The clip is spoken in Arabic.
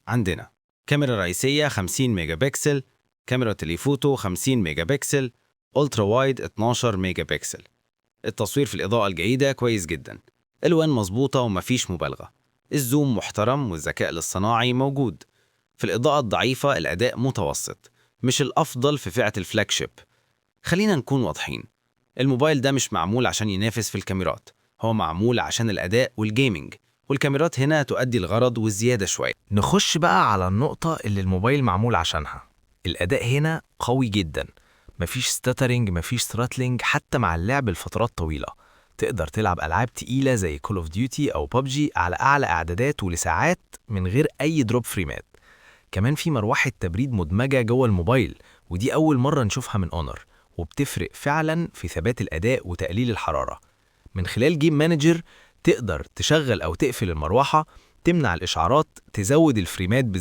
عندنا كاميرا رئيسية 50 ميجا بكسل، كاميرا تليفوتو 50 ميجا بكسل، ألترا وايد 12 ميجا بكسل. التصوير في الإضاءة الجيدة كويس جدا، الألوان مظبوطة ومفيش مبالغة، الزوم محترم والذكاء الاصطناعي موجود. في الإضاءة الضعيفة الأداء متوسط، مش الأفضل في فئة الفلاج شيب. خلينا نكون واضحين، الموبايل ده مش معمول عشان ينافس في الكاميرات، هو معمول عشان الأداء والجيمنج، والكاميرات هنا تؤدي الغرض والزيادة شوية. نخش بقى على النقطة اللي الموبايل معمول عشانها. الأداء هنا قوي جدا، مفيش ستاترينج، مفيش ثراتلينج، حتى مع اللعب لفترات طويلة. تقدر تلعب ألعاب تقيلة زي كول اوف ديوتي أو ببجي على أعلى إعدادات ولساعات من غير أي دروب فريمات. كمان في مروحة تبريد مدمجة جوه الموبايل، ودي أول مرة نشوفها من اونر، وبتفرق فعلا في ثبات الأداء وتقليل الحرارة. من خلال جيم مانجر تقدر تشغل أو تقفل المروحة، تمنع الإشعارات، تزود الفريمات